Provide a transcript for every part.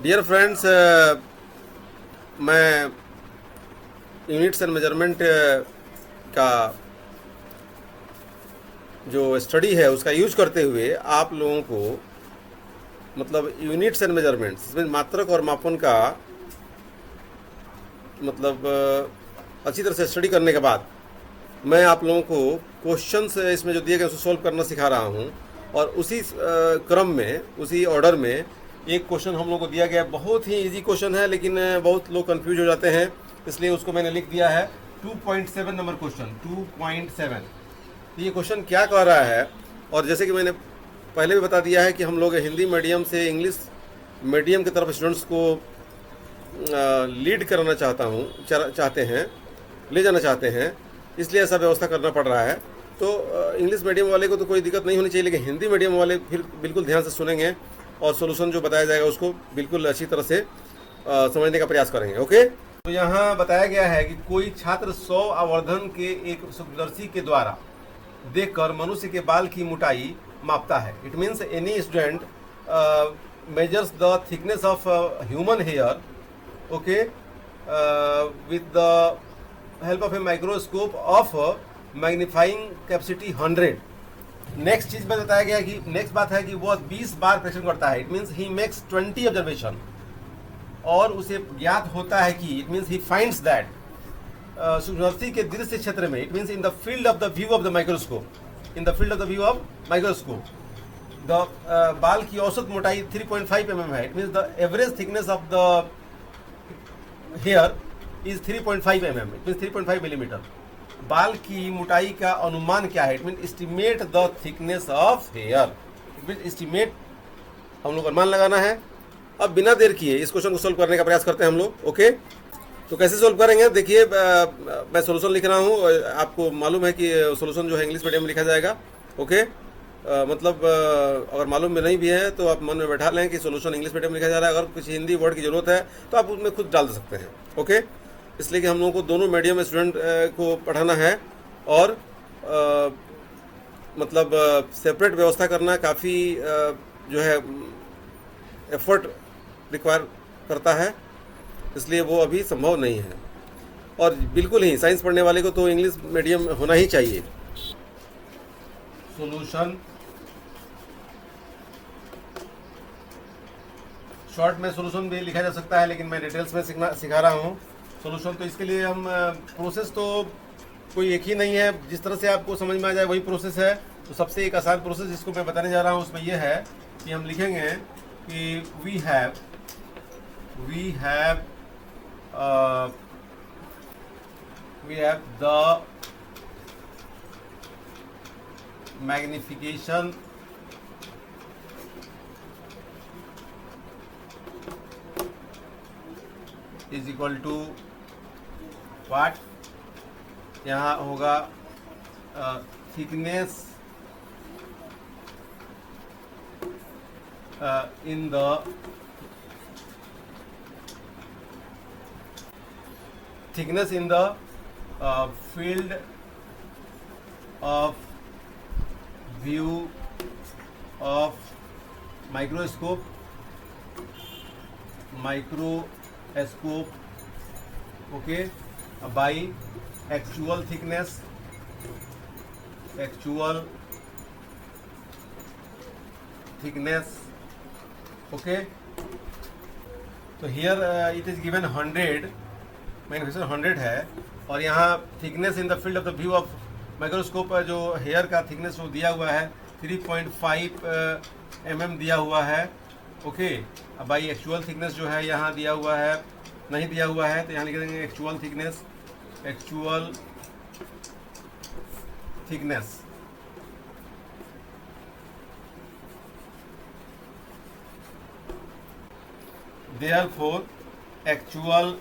Dear friends, मैं units and measurement का जो स्टडी है उसका यूज करते हुए आप लोगों को मतलब यूनिट्स एंड मेजरमेंट्स इसमें मात्रक और मापन का मतलब अच्छी तरह से स्टडी करने के बाद मैं आप लोगों को क्वेश्चंस इसमें जो दिए गए उसको सॉल्व करना सिखा रहा हूँ। और उसी क्रम में, उसी ऑर्डर में एक क्वेश्चन हम लोग को दिया गया है। बहुत ही इजी क्वेश्चन है, लेकिन बहुत लोग कंफ्यूज हो जाते हैं, इसलिए उसको मैंने लिख दिया है 2.7 नंबर क्वेश्चन 2.7। तो ये क्वेश्चन क्या कह रहा है, और जैसे कि मैंने पहले भी बता दिया है कि हम लोग हिंदी मीडियम से इंग्लिश मीडियम की तरफ स्टूडेंट्स को लीड कराना चाहते हैं, ले जाना चाहते हैं, इसलिए ऐसा व्यवस्था करना पड़ रहा है। तो इंग्लिश मीडियम वाले को तो कोई दिक्कत नहीं होनी चाहिए, लेकिन हिंदी मीडियम वाले फिर बिल्कुल ध्यान से सुनेंगे और सोल्यूशन जो बताया जाएगा उसको बिल्कुल अच्छी तरह से समझने का प्रयास करेंगे। ओके, तो यहाँ बताया गया है कि कोई छात्र 100 आवर्धन के एक सूक्ष्मदर्शी के द्वारा देखकर मनुष्य के बाल की मोटाई मापता है। It means any student measures the thickness of human hair, okay, with the help of a microscope of magnifying capacity 100। Next चीज में बताया गया कि नेक्स्ट बात है कि वो 20 बार प्रेक्षण करता है। It means he makes 20 observation, और उसे ज्ञात होता है कि it means he finds that सूक्ष्मदर्शी के दृश्य क्षेत्र में, it means in the field of the view of the microscope, in the field of the view of microscope the बाल की औसत मोटाई 3.5 mm है। It means the average thickness of the here is 3.5 mm, it means 3.5 millimetre. बाल की मोटाई का अनुमान क्या है? It mean estimate the thickness of hair. It mean estimate, हम लोग अनुमान लगाना है। अब बिना देर किए इस क्वेश्चन को सोल्व करने का प्रयास करते हैं हम लोग। ओके, तो कैसे सोल्व करेंगे? देखिए, मैं सोल्यूशन लिख रहा हूँ। आपको मालूम है कि सोल्यूशन जो है इंग्लिश मीडियम में लिखा जाएगा। ओके, मतलब अगर मालूम में नहीं भी है तो आप मन में बैठा लें कि सोल्यूशन इंग्लिश मीडियम में लिखा जा रहा है। अगर कुछ हिंदी वर्ड की जरूरत है तो आप उसमें खुद डाल सकते हैं। ओके, इसलिए कि हम लोगों को दोनों मीडियम स्टूडेंट को पढ़ाना है, और मतलब सेपरेट व्यवस्था करना काफ़ी जो है एफर्ट रिक्वायर करता है, इसलिए वो अभी संभव नहीं है। और बिल्कुल ही साइंस पढ़ने वाले को तो इंग्लिश मीडियम होना ही चाहिए। सॉल्यूशन शॉर्ट में सॉल्यूशन भी लिखा जा सकता है, लेकिन मैं डिटेल्स में सिखा रहा हूँ सॉल्यूशन। तो इसके लिए हम प्रोसेस तो कोई एक ही नहीं है, जिस तरह से आपको समझ में आ जाए वही प्रोसेस है। तो सबसे एक आसान प्रोसेस जिसको मैं बताने जा रहा हूँ उसमें यह है कि हम लिखेंगे कि we have the magnification is equal to what, यहाँ होगा thickness in the field of view of microscope, okay, by actual thickness, okay. तो here it is given 100, magnification 100 है, और यहाँ thickness in the field of the view of microscope जो hair का thickness वो दिया हुआ है 3.5 mm दिया हुआ है। ओके, अब भाई एक्चुअल थिकनेस जो है यहाँ दिया हुआ है, नहीं दिया हुआ है, तो यहाँ लिख देंगे actual thickness. Therefore actual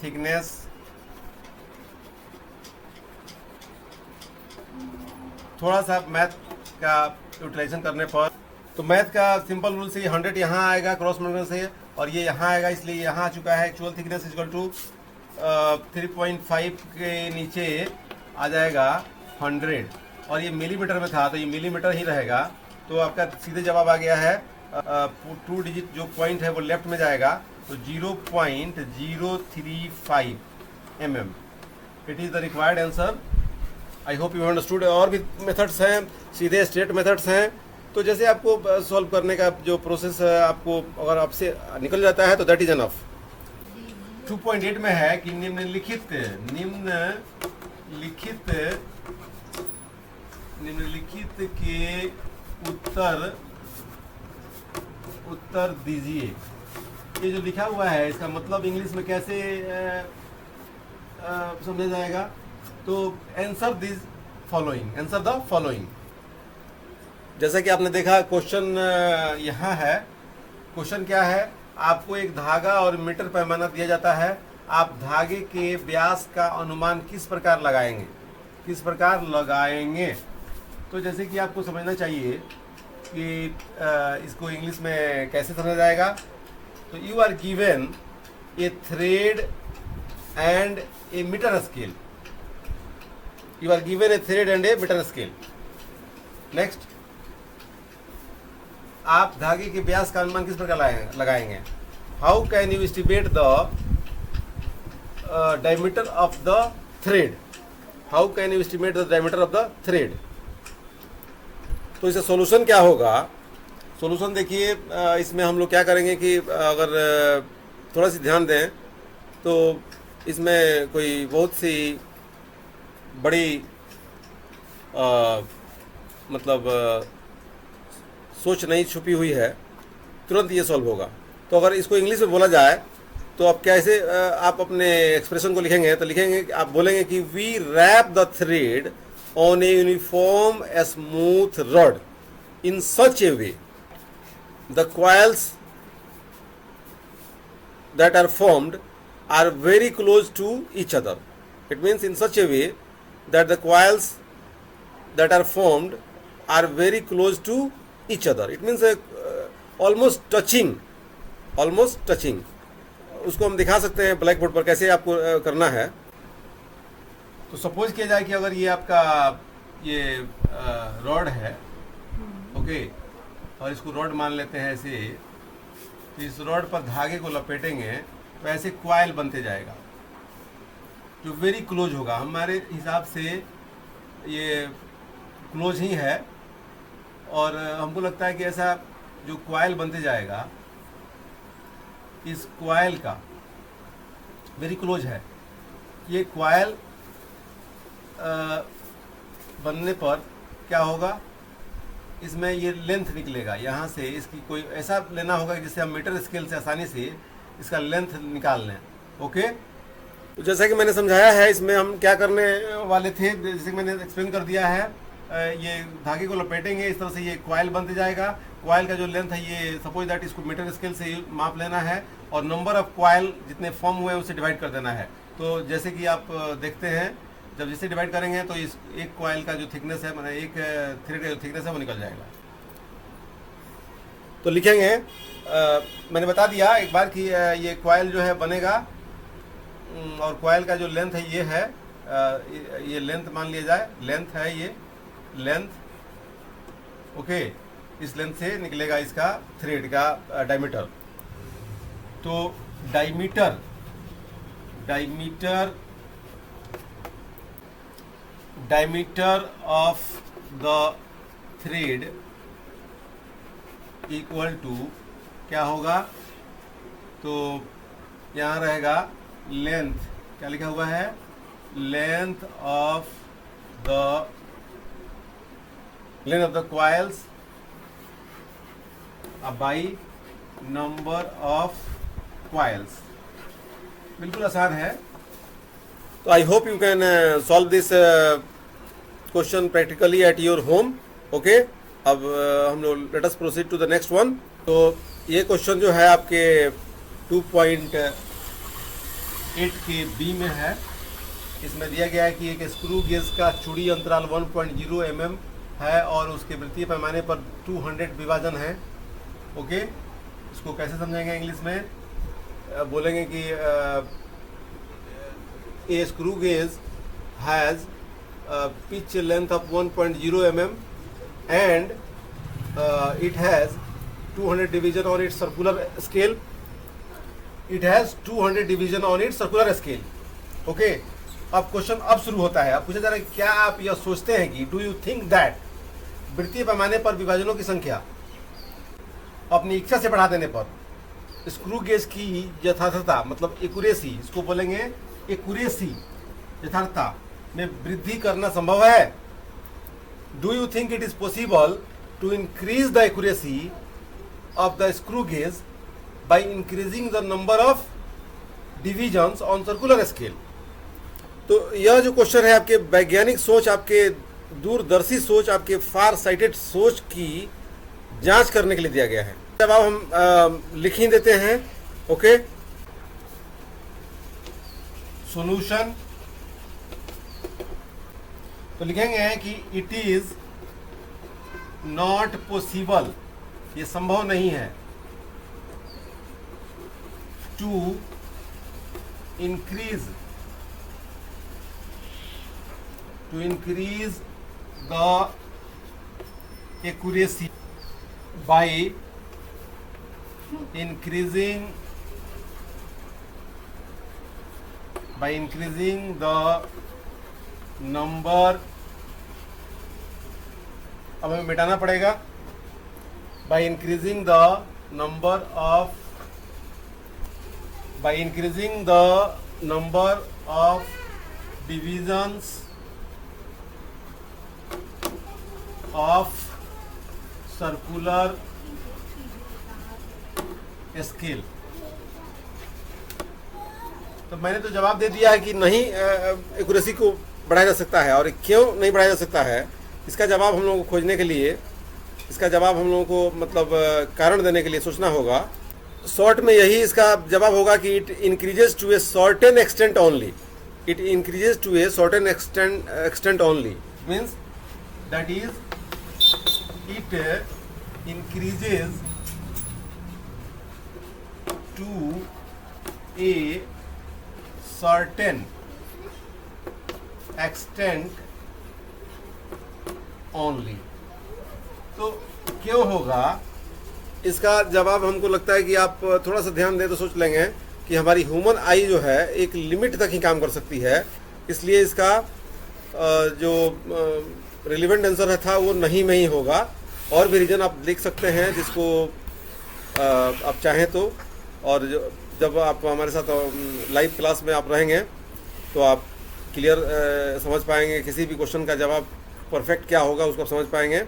thickness थोड़ा सा मैथ का यूटिलाइजेशन करने पर, तो मैथ का सिंपल रूल से 100 यहाँ आएगा क्रॉस मल्टीप्लिकेशन से, और ये यहाँ आएगा, इसलिए यहाँ आ चुका है एक्चुअल थिकनेस इक्वल टू 3.5 के नीचे आ जाएगा 100, और ये मिलीमीटर में था तो ये मिलीमीटर ही रहेगा। तो आपका सीधे जवाब आ गया है टू डिजिट जो पॉइंट है वो लेफ्ट में जाएगा, तो 0.035 mm it is the required answer. I hope you understood. और भी मेथड्स हैं, सीधे स्ट्रेट मेथड्स हैं, तो जैसे आपको सॉल्व करने का जो प्रोसेस है, आपको अगर आपसे निकल जाता है तो दैट इज एनफ। 2.8 में है कि निम्नलिखित के उत्तर दीजिए। ये जो लिखा हुआ है इसका मतलब इंग्लिश में कैसे समझा जाएगा? तो आंसर द फॉलोइंग। जैसा कि आपने देखा क्वेश्चन यहाँ है। क्वेश्चन क्या है? आपको एक धागा और मीटर पैमाना दिया जाता है, आप धागे के व्यास का अनुमान किस प्रकार लगाएंगे? तो जैसे कि आपको समझना चाहिए कि इसको इंग्लिश में कैसे समझा जाएगा। तो you are given a thread and a metre scale. Next, आप धागे के व्यास का अनुमान किस प्रकार लगाएंगे? How can you estimate the diameter of the thread? तो इसका सॉल्यूशन क्या होगा? सॉल्यूशन देखिए, इसमें हम लोग क्या करेंगे कि अगर थोड़ा सी ध्यान दें तो इसमें कोई बहुत सी बड़ी सोच नहीं छुपी हुई है, तुरंत ये सॉल्व होगा। तो अगर इसको इंग्लिश में बोला जाए तो आप कैसे आप अपने एक्सप्रेशन को लिखेंगे? तो लिखेंगे, आप बोलेंगे कि we wrap the thread on a uniform smooth rod in such a way the coils that are formed are very close to each other. It means in such a way that the coils that are formed are very close to each other. It means almost touching. उसको हम दिखा सकते हैं black board पर कैसे आपको करना है। तो सपोज किया जाए कि अगर ये आपका ये रॉड है, ओके, और इसको रॉड मान लेते हैं ऐसे, तो इस रॉड पर धागे को लपेटेंगे तो ऐसे क्वाइल बनते जाएगा जो वेरी क्लोज होगा। हमारे हिसाब से ये क्लोज ही है, और हमको लगता है कि ऐसा जो क्वाइल बनते जाएगा, इस क्वाइल का वेरी क्लोज है। ये क्वाइल बनने पर क्या होगा? इसमें ये लेंथ निकलेगा यहाँ से। इसकी कोई ऐसा लेना होगा जिससे हम मीटर स्केल से आसानी से इसका लेंथ निकाल लें। ओके, तो जैसा कि मैंने समझाया है, इसमें हम क्या करने वाले थे, जैसे कि मैंने एक्सप्लेन कर दिया है, ये धागे को लपेटेंगे, इस तरह से ये क्वाइल बनते जाएगा। क्वाइल का जो लेंथ है, ये सपोज दैट इसको मीटर स्केल से माप लेना है और नंबर ऑफ क्वाइल जितने फॉर्म हुए हैं उससे डिवाइड कर देना है। तो जैसे कि आप देखते हैं, जब जिससे डिवाइड करेंगे तो इस एक कॉइल का जो थिकनेस है, मतलब एक थ्रेड का जो थिकनेस है वो निकल जाएगा। तो लिखेंगे, मैंने बता दिया एक बार कि ये कॉइल जो है बनेगा, और कॉइल का जो लेंथ है ये है, ये लेंथ मान लिया जाए, लेंथ है ये लेंथ। ओके, इस लेंथ से निकलेगा इसका थ्रेड का डायमीटर। तो diameter of the thread equal to क्या होगा? तो यहाँ रहेगा लेंथ, क्या लिखा हुआ है? Length of the coils by number of coils. बिल्कुल आसान है। तो I hope you can solve this question practically at your home. Okay, अब हम लोग let us proceed to the next one. तो ये क्वेश्चन जो है आपके 2.8 के बी में है। इसमें दिया गया है कि एक स्क्रू गेज का चूड़ी अंतराल 1.0 mm है और उसके वृत्तीय पैमाने पर 200 विभाजन है। ओके, इसको कैसे समझेंगे इंग्लिश में? बोलेंगे कि a screw gauge has a pitch length of 1.0 mm and it has 200 division on its circular scale. It has 200 division on its circular scale. Okay, अब क्वेश्चन अब शुरू होता है। अब पूछा जा रहा है क्या आप यह सोचते हैं कि डू यू थिंक दैट वृत्तीय पैमाने पर विभाजनों की संख्या अपनी इच्छा से बढ़ा देने पर स्क्रू गेज की यथार्थता मतलब एक्यूरेसी, इसको बोलेंगे एक्यूरेसी, यथार्थता में वृद्धि करना संभव है? Do you think it is possible to increase the accuracy of the screw gauge by increasing the number of divisions on circular scale? तो यह जो क्वेश्चन है आपके वैज्ञानिक सोच, आपके दूरदर्शी सोच, आपके फार साइटेड सोच की जांच करने के लिए दिया गया है। जवाब हम लिख ही देते हैं। ओके, सॉल्यूशन तो लिखेंगे कि इट इज नॉट पॉसिबल, ये संभव नहीं है, to increase the accuracy by increasing the number, अब हमें मिटाना पड़ेगा, by increasing the number of divisions of circular scale। तो मैंने तो जवाब दे दिया है कि नहीं, एक्यूरेसी को बढ़ाया जा सकता है। और क्यों नहीं बढ़ाया जा सकता है, इसका जवाब हम लोगों को खोजने के लिए, इसका जवाब हम लोगों को मतलब कारण देने के लिए सोचना होगा। शॉर्ट में यही इसका जवाब होगा कि it increases to a certain extent only, it increases to a certain extent only, means that is it increases to a certain extent only. तो क्यों होगा, इसका जवाब हमको लगता है कि आप थोड़ा सा ध्यान दें तो सोच लेंगे कि हमारी ह्यूमन आई जो है एक लिमिट तक ही काम कर सकती है, इसलिए इसका जो रिलेवेंट आंसर है था वो नहीं में ही होगा। और भी रीज़न आप लिख सकते हैं जिसको आप चाहें तो, और जब आप हमारे साथ लाइव क्लास में आप रहेंगे तो आप क्लियर समझ पाएंगे, किसी भी क्वेश्चन का जवाब परफेक्ट क्या होगा उसको आप समझ पाएंगे।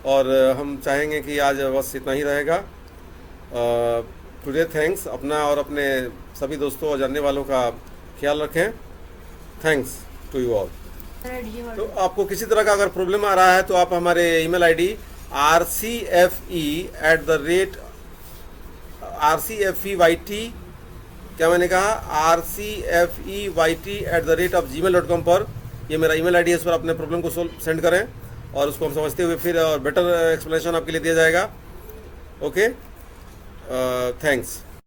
और हम चाहेंगे कि आज बस इतना ही रहेगा। टुडे थैंक्स, अपना और अपने सभी दोस्तों और जानने वालों का ख्याल रखें। Thanks to you all. तो आपको किसी तरह का अगर प्रॉब्लम आ रहा है तो आप हमारे ईमेल आईडी rcfeyt, क्या मैंने कहा, rcfeyt@gmail.com पर, ये मेरा ईमेल आईडी है, इस पर अपने प्रॉब्लम को सेंड करें और उसको हम समझते हुए फिर बेटर एक्सप्लेनेशन आपके लिए दिया जाएगा। Okay, thanks.